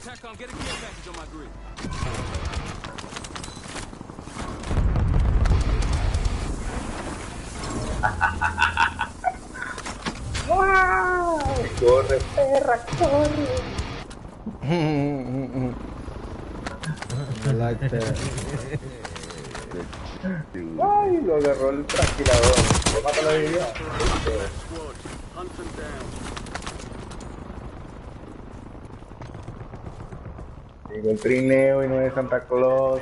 TACOM, get a care package on my grid. ¡Wow! ¡Corre, perra, corre! I like that. ¡Ay! Lo agarró el tranquilador. ¿Le mata la vida? Llegó el trineo y no es Santa Claus.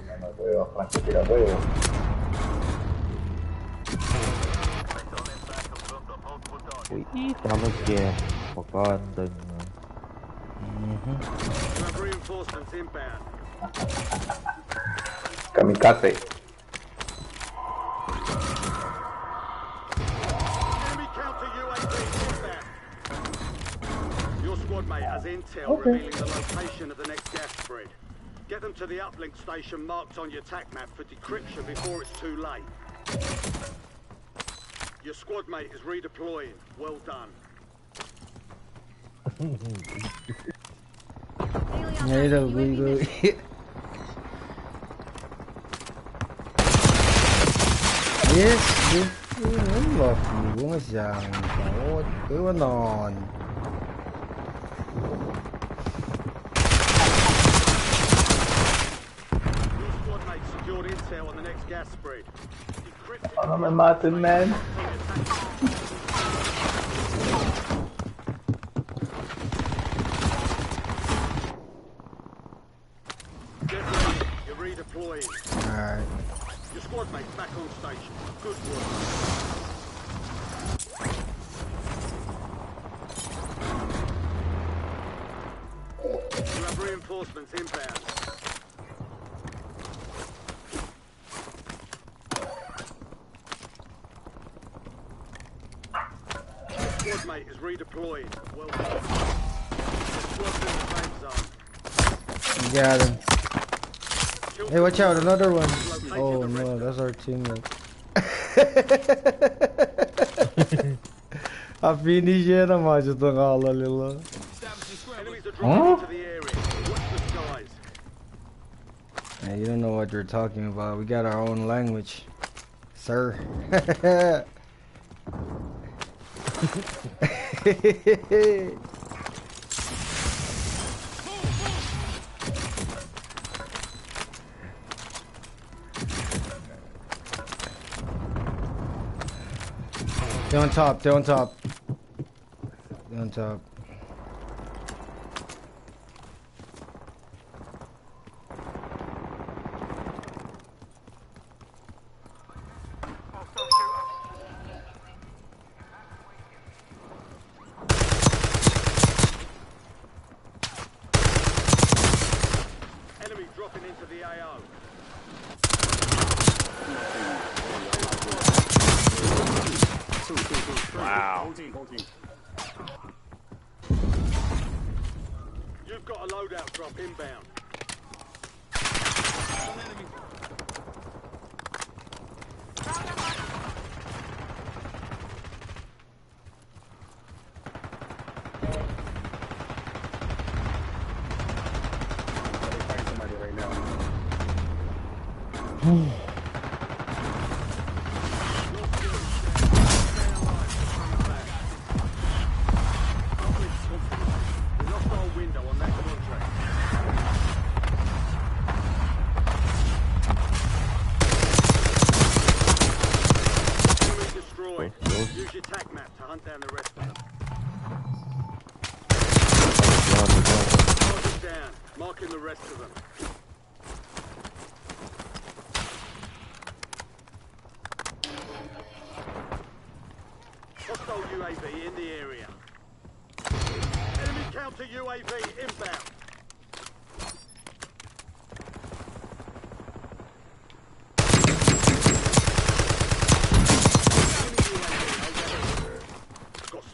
No me puedo, Franco tira huevo. Uy, estamos que enfocando en... Kamikaze. Your squad mate has intel revealing the location of the next gas spread. Get them to the uplink station marked on your TAC map for decryption before it's too late. Your squad mate is redeploying. Well done. Yes, Allah, bunga siyang bawat iwanon. Your squad mate secured intel on the next gas spread. No me maten, man. Get ready. You're redeploying. Alright. Your squad mate's back on station. Good work. You have reinforcements inbound. Your squad mate is redeploying. Well done. Your squad's in the same zone. Got him. Hey, watch out, another one. Oh no, that's our teammate. I finished it, I'm just doing all a little. Enemies are dropping into the area. Watch the skies. Hey, you don't know what you're talking about. We got our own language, sir. They're on top, they're on top. They're on top. Enemy dropping into the AO. Wow. You've got a loadout drop inbound. Somebody right now. Use your TAC map to hunt down the rest of them. Target down, marking the rest of them. Hostile UAV in the area. Enemy counter UAV inbound.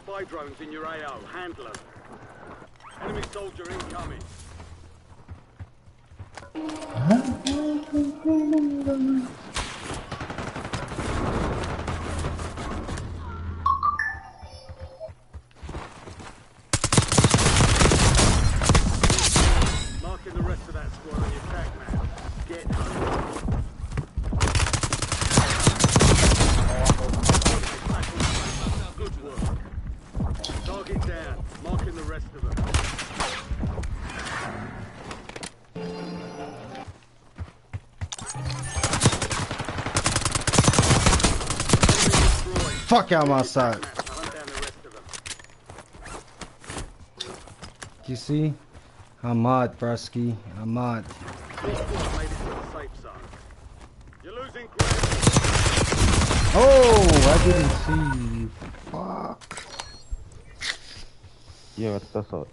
Spy drones in your AO. Handle them. Enemy soldier incoming. Target down. Marking the rest of them. Fuck out my side. Hunt down the rest of them. You see? I'm out, Brusky. I'm out. Your squad made it to the safe zone. You're losing ground. Oh, I didn't see you. Fuck. Yeah, that's all.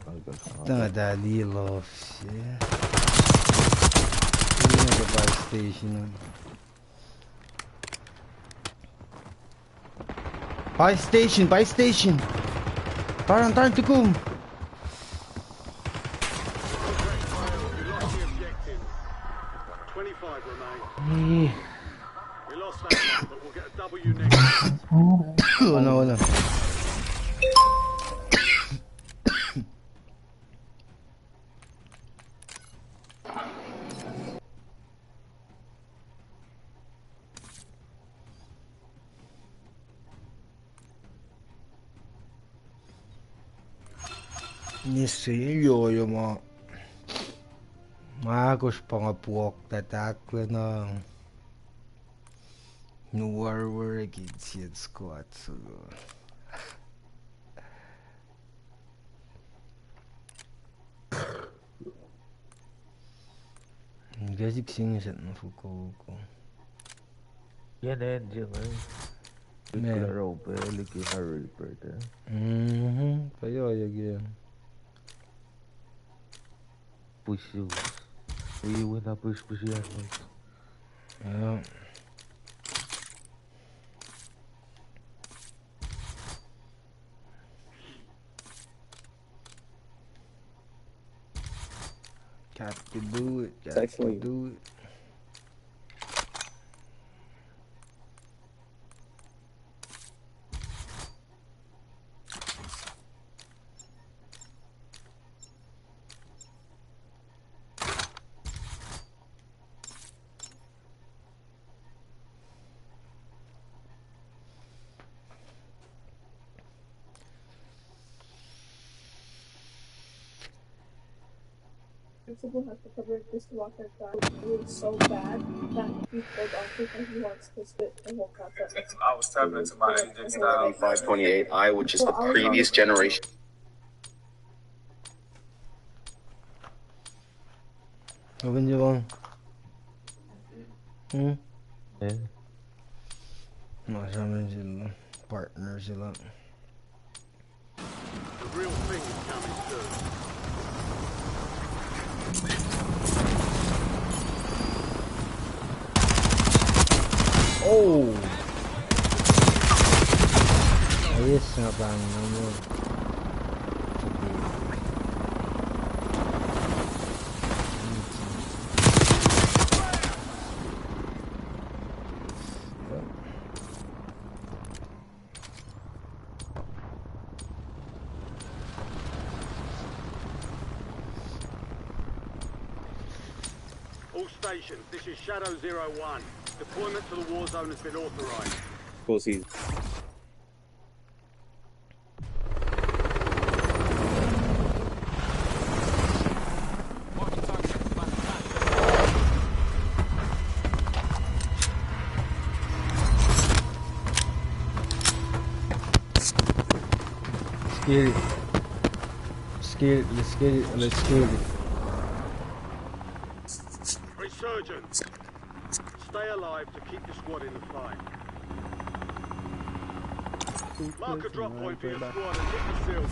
Done that little shit. We're in the buy station. Buy station, buy station. Parang time to go. You lost the objective. 25 remain. We lost that one, but we'll get a W next time. Oh no, no. Nisilyo yung mga magos pa nga puwak tatakla ng nuwarwar against yung squad so Gazik singiset na fuko. Yan engine, man. Yeah. Rope, looking a reaper. Kayo again. Push you. We win a push yan. Yeah. Got to do it. Got to do it. Principal has to cover this walker guy really so bad that he pulled off because he wants to spit the whole concept. I was tapping into my engine style. 528i, which is the previous generation. Open your one. Yeah. Masyami sila. Partner sila. The real thing is coming soon. Oh! Ayos nga ba naman? All stations, this is Shadow 01. Deployment to the war zone has been authorized. Cool season. Get it. Scared, let's get it, let's get it. Resurgence. Stay alive to keep the squad in the fight. Mark a drop point for your squad and hit the seal.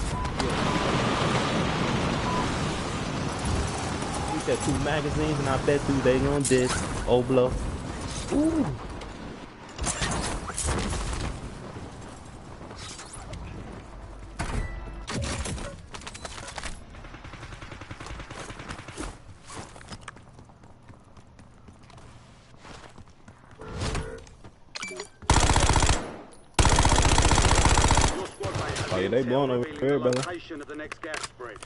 We got 2 magazines and I bet you they on this. Oh, bluff. Ooh. They blowing over here, brother. Location of the next gas spread.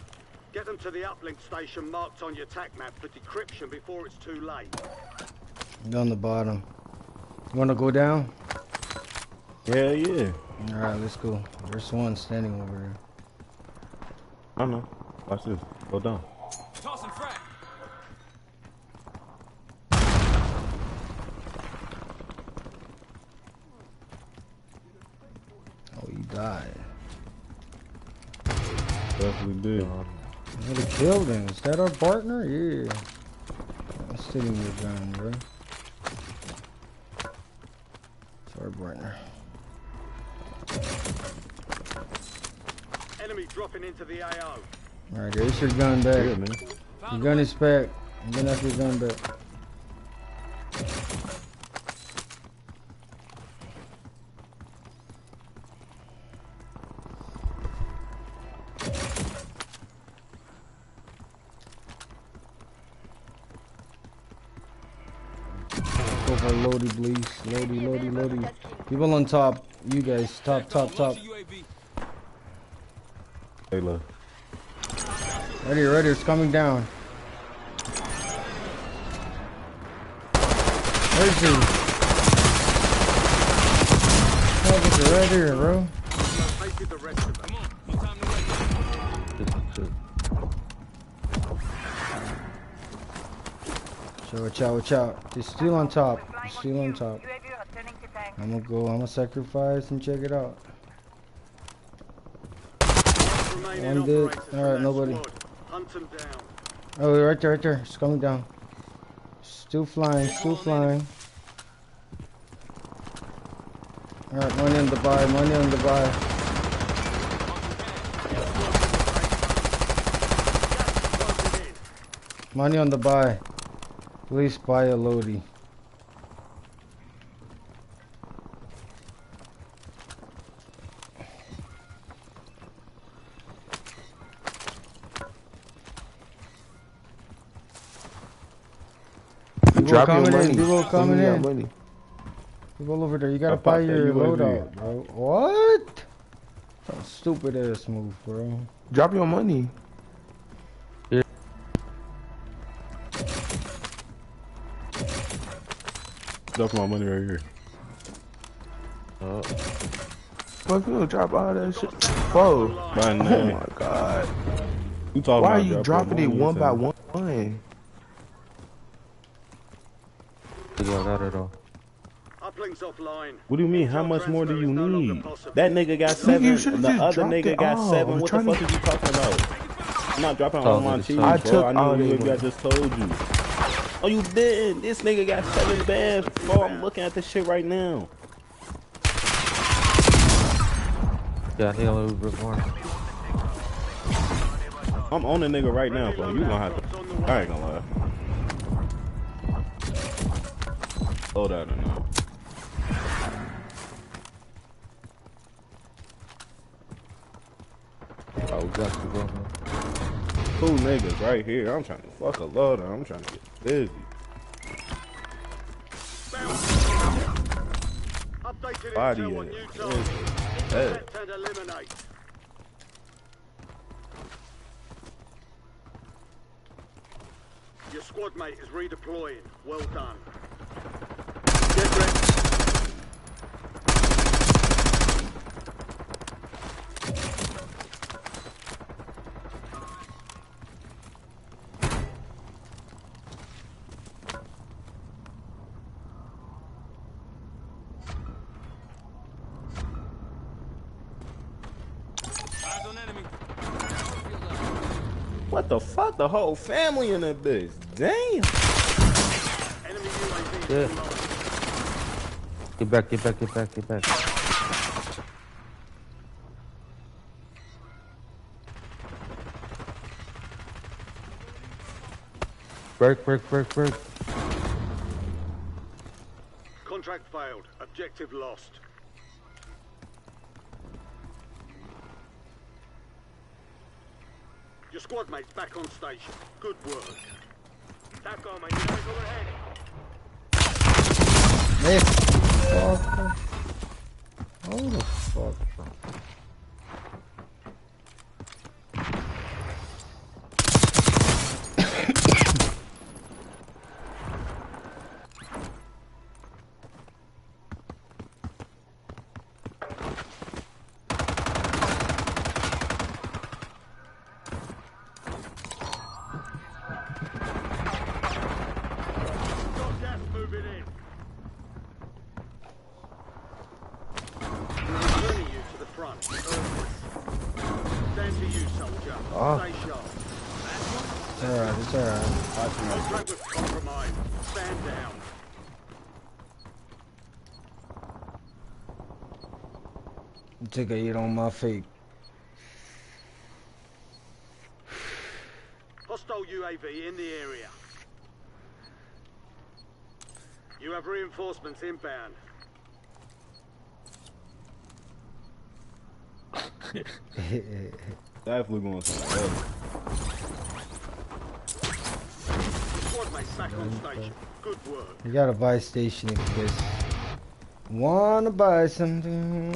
Get them to the uplink station marked on your TAC map for decryption before it's too late. On the bottom. You wanna go down? Yeah, yeah. Alright, let's go. There's one standing over there. I don't know. Watch this. Go down. Tossing frack. Oh, he died. Definitely did. What a killed him. Is that our partner? Yeah. I'm stealing your gun, bro. It's our partner. Enemy dropping into the AO. Alright, there's your gun back. Yeah, man. Your gun is back. I'm gonna have your gun back. Go for Lodi, please. Lodi. People on top. You guys. Top. Hey, look. Ready. It's coming down. Where's he? Oh, it's right here, bro. Located the rest of them. Come on, no time to wait. So watch out. He's still on top. I'm gonna sacrifice and check it out. Remaining One dead. operators from Alright, that nobody. squad. Hunt them down. Oh, right there. It's coming down. Still flying. Alright, money on the buy. Money on the buy. Please buy a Lodi. Drop your money. People coming in. Money. People over there. You gotta buy your loadout, bro. What? That's a stupid ass move, bro. Drop your money. Drop my money right here. Fuck you, drop all that shit. Whoa. My Oh name. my god. You talking Why are about you dropping it one by one? Uplinks offline. What do you mean? How much more do you need? That nigga got 7. The other nigga got 7. What the fuck are you talking about? I'm not dropping all my cheese, bro. I know maybe I just told you. Oh, you didn't. This nigga got 7 bands, bro. I'm looking at this shit right now. Yeah, he only before. I'm on the nigga right now, bro. You gonna have to. I ain't gonna lie. Hold on or not. Oh, we got you, bro. 2 niggas right here. I'm trying to fuck a loader. I'm trying to get busy. Body in it. Intercept and eliminate. Your squad mate is redeploying. Well done. Get ready. Eyes on enemy. What the fuck? The whole family in that bitch. Damn. Enemy UAV. Yeah. Get back. Break. Contract failed. Objective lost. Your squad mate's back on station. Good work. Back on, mate. Go ahead. Hey, fuck. Oh, the fuck. Oh. Stay sharp. It's alright, it's alright. Contract was compromised. Stand down. Take a hit on my fake. Hostile UAV in the area. You have reinforcements inbound. Definitely going to Squad mate back on station. Good work. You gotta buy a station if you guys wanna buy something.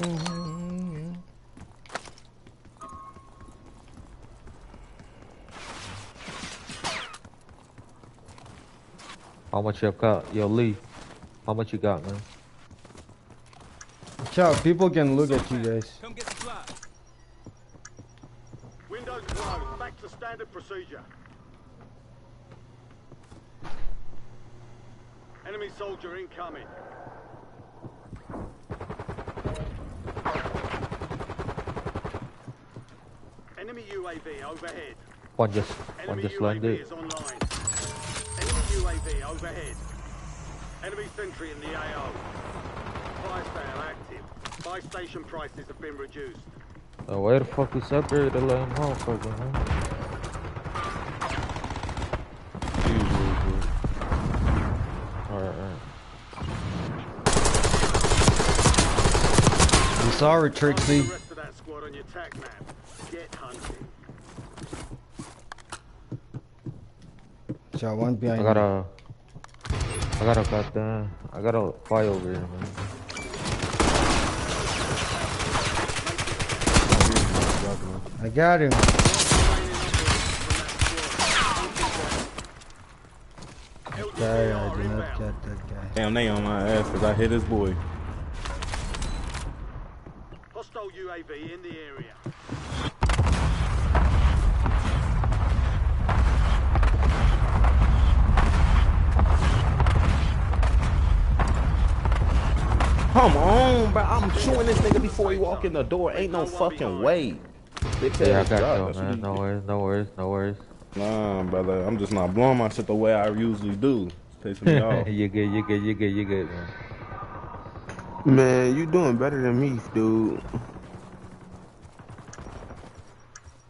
How much you got? Yo, Lee. How much you got, man? Watch out, people can look at you guys. Come get supplies. Windows closed. Back to standard procedure. Enemy soldier incoming. Enemy UAV overhead. One Enemy just UAV landed. is online. Enemy UAV overhead. Enemy sentry in the AO. Fire sale active. Buy station prices have been reduced. Where the fuck is upgrade the lane motherfucker, man? Alright. I'm sorry, Trixie. The rest of that squad on your tac map. Get hunting. Watch out, one behind I got a fly over here, man. I got him. Sorry, I did not get that guy. Damn, they on my ass because I hit his boy. Hostile UAV in the area. Come on, bro. I'm shooting this nigga before he walk in the door. Ain't no fucking way. Yeah, I got you, man. No worries. Nah, brother. I'm just not blowing my shit the way I usually do. It's pissing me off. You good, man. Man, you doing better than me, dude.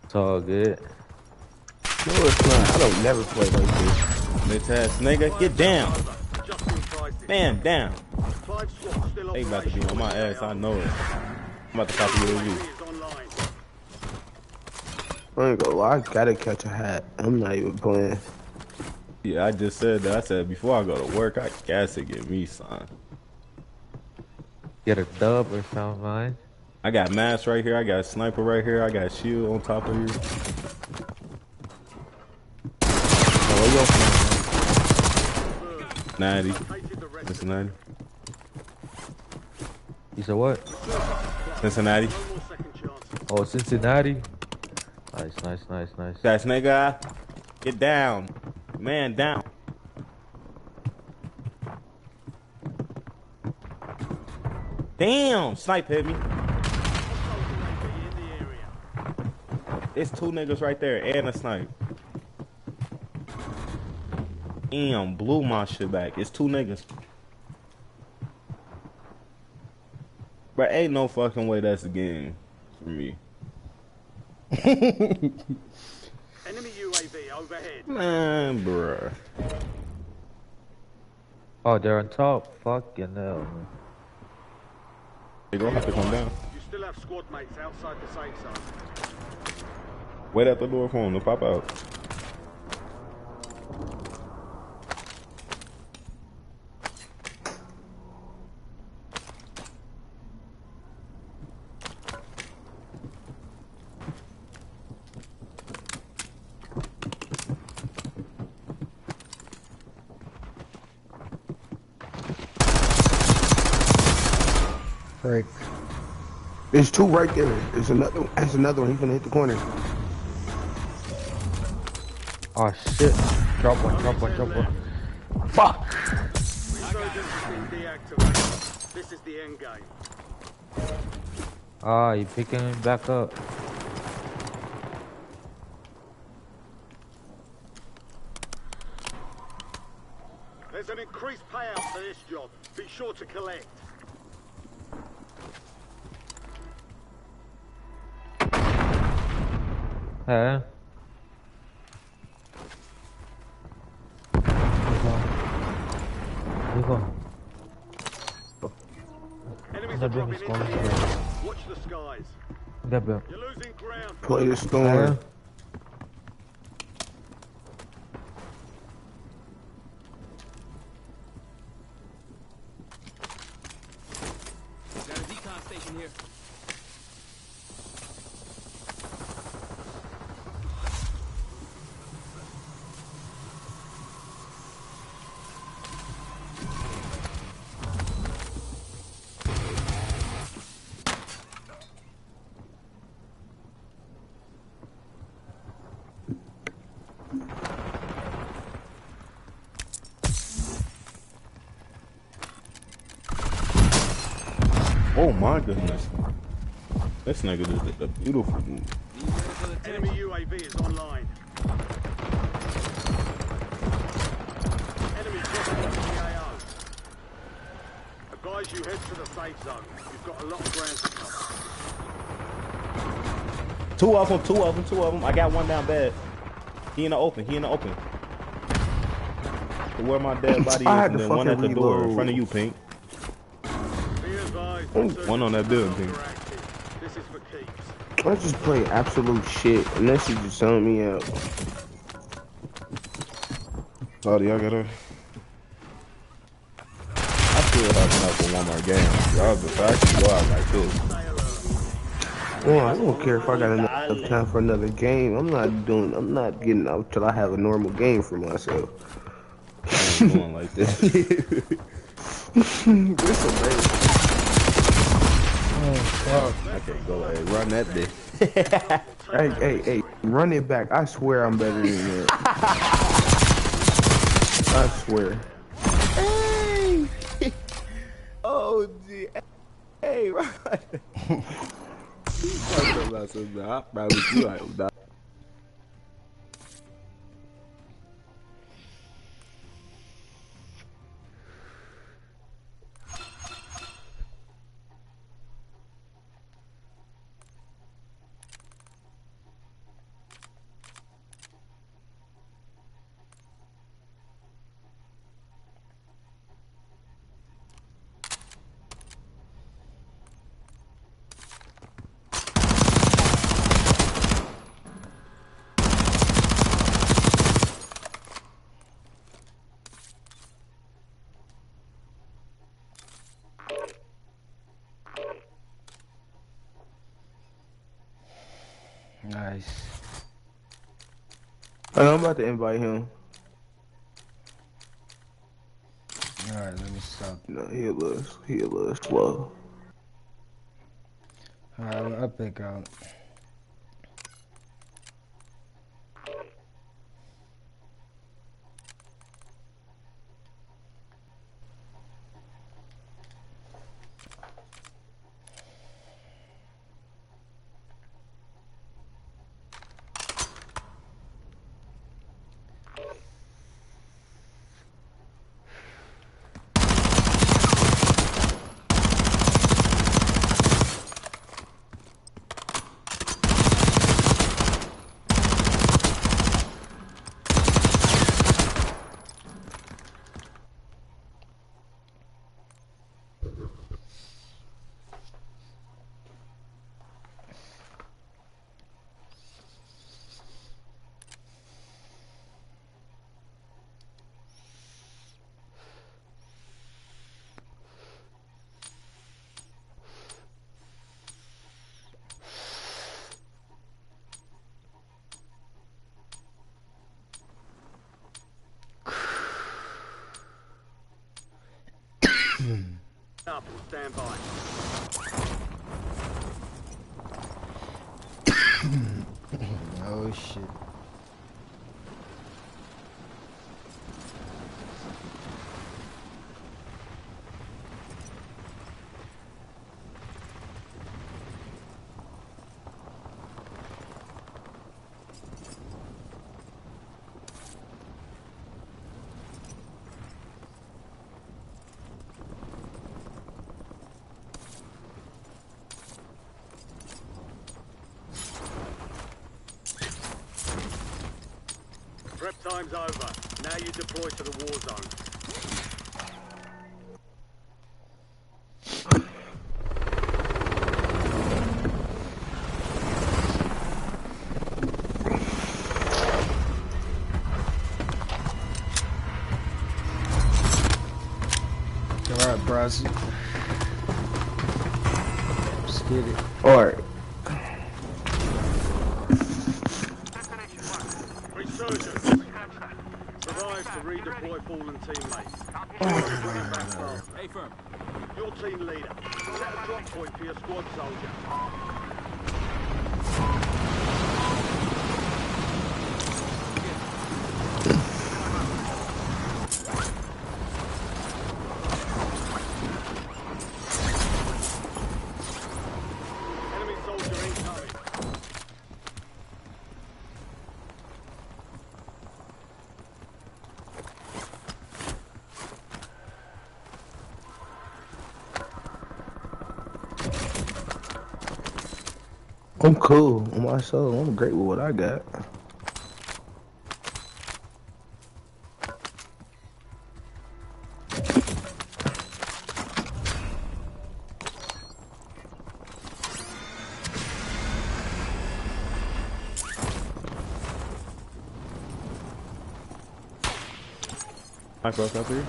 It's all good. No, it's not. I don't never play like this. Bitch ass nigga, get down. Man, down. They about to be on my ass, I know it. I'm about to copy your review. I ain't gonna lie, I gotta catch a hat. I'm not even playing. Yeah, I just said that. I said before I go to work, I guess it get me son. Get a dub or something, man. I got mask right here, I got sniper right here, I got shield on top of here. Oh, 90. Cincinnati. You said what? Cincinnati. Oh, Cincinnati. Nice. That nigga, get down. Man, down. Damn, snipe hit me. It's two niggas right there and a snipe. Damn, blew my shit back. It's two niggas. But ain't no fucking way that's the game for me. Enemy UAV overhead. Man, bruh. Oh, they're on top. Fucking hell, man. They gonna have to come down. You still have squad mates outside the safe zone. Wait at the door for him to pop out. Break. There's two right there. There's another one. He's gonna hit the corner. Oh shit. Drop one. Fuck! Resurgence has been deactivated. This is the end game. Ah, you picking him back up. There's an increased payout for this job. Be sure to collect. Hả? Đi con. Enemies are dropping into the area. Watch the skies. Gặp được. You're losing ground. Play the storm. Got a decon station here. Oh my goodness. This nigga is a beautiful dude. Enemy UAV is online. Enemy dropping into the AO. Advise you head to the safe zone. You've got a lot of ground to cover. Two of them. I got one down bad. He in the open. Where my dead body is, and then one at the door in front of you, Pink. One on that building, Pink. This is for keeps. I just play absolute shit, and that shit just selling me out. Sorry, y'all gotta. I still have enough for one more game. Y'all just actually go out like this. Well, I don't care if I got enough time for another game. I'm not getting out till I have a normal game for myself. I'm going like this. This amazing. Oh, fuck. I can't go ahead. Run that bitch. Hey, run it back. I swear I'm better than that. I swear. Hey! Oh, gee. Hey, right. I'm about something. I probably feel like I'm dying. Nice. I'm about to invite him. Alright, let me stop. No, he a little slow. Alright, I'll pick out. Up and stand by. Oh shit. Prep time's over. Now you deploy to the war zone. Alright, bros. Let's get it. Alright. Resurgence. Survive to redeploy fallen teammates. Hey, firm. Your team leader. Set a drop point for your squad soldier. Enemy soldier incoming. I'm cool on my soul. I'm great with what I got. I broke up here.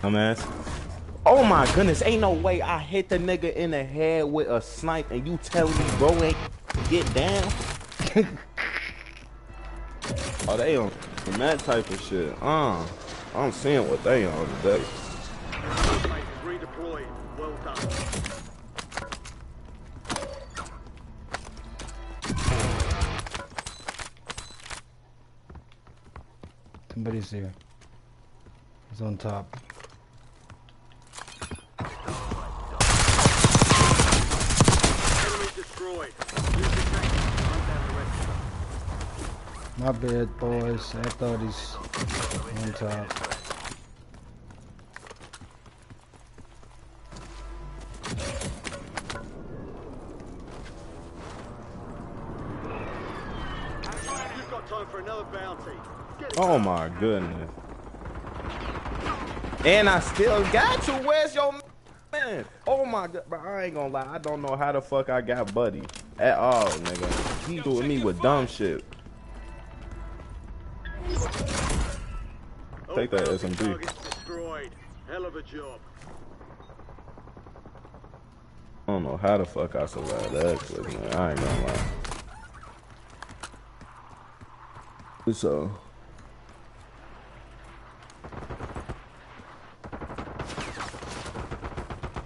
Dumbass. Oh my goodness, ain't no way I hit the nigga in the head with a snipe and you telling me bro ain't get down? Oh, they on that type of shit. I'm seeing what they on today. Teammates redeployed. Well done. Somebody's here. He's on top. Enemy destroyed. Use the tank. Hunt down the rest of them. My bad, boys. I thought he's on top. You've got time for another bounty. Get it Oh my goodness. And I still got you. Where's your man? Oh my god, bro, I ain't gonna lie. I don't know how the fuck I got Buddy at all, nigga. He doing me with dumb shit. Take that All SMG. targets destroyed. Hell of a job. I don't know how the fuck I survived that quick, man. I ain't gonna lie. So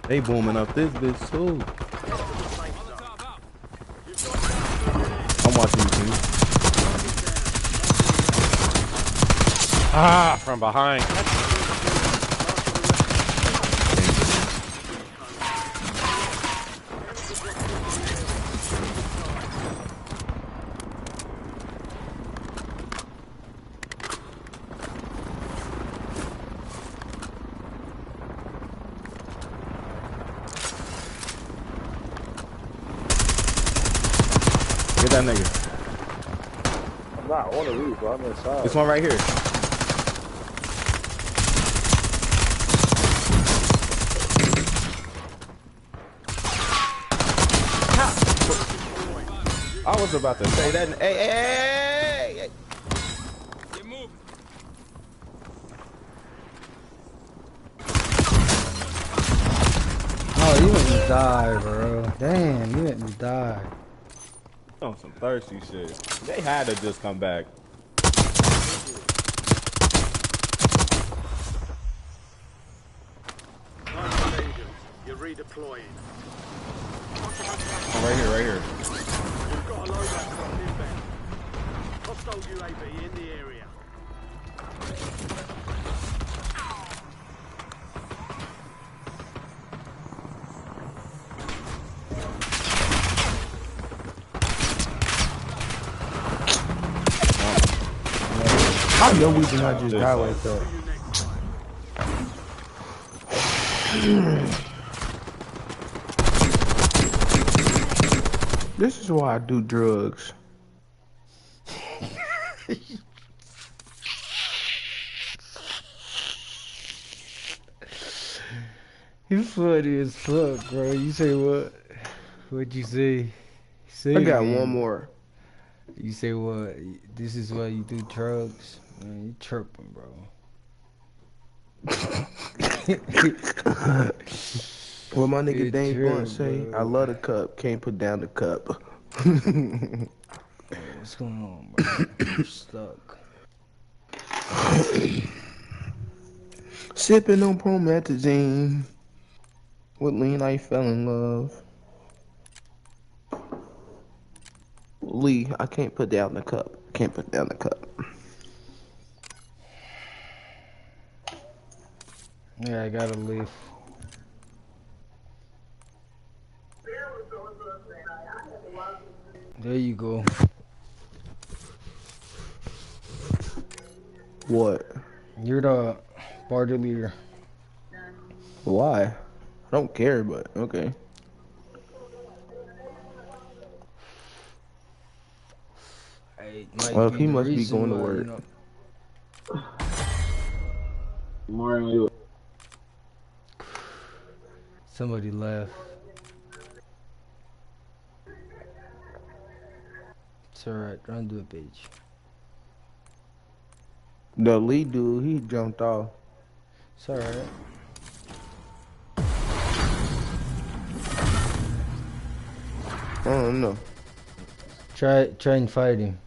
they booming up this bitch too. I'm watching you, too. Ah, from behind. Get that nigga. I'm not on the roof, bro. I'm inside. This one right here. I was about to say that. Hey. Get moving. Oh, you let me die, bro. Damn, you let me die. On some thirsty shit. They had to just come back. You're redeploying. Right here. You've got a loadout drop inbound. Hostile UAV in the area. How your we did not just die like that? This is why I do drugs. You funny as fuck, bro. You say what? What'd you say? Say I got again. one more. You say what? This is why you do drugs? Man, you chirping, bro. What my nigga It Dane Blunt chirp, say? bro. I love the cup, can't put down the cup. What's going on, bro? You're stuck. Sipping on promethazine. With lean, I fell in love. Lee, I can't put down the cup. Can't put down the cup. Yeah, I gotta leave. There you go. What? You're the party leader. Why? I don't care, but okay. Well, he must be going to work. Mario. Somebody left. It's alright, run to a page. The lead dude, he jumped off. It's alright. I don't know. Try and fight him.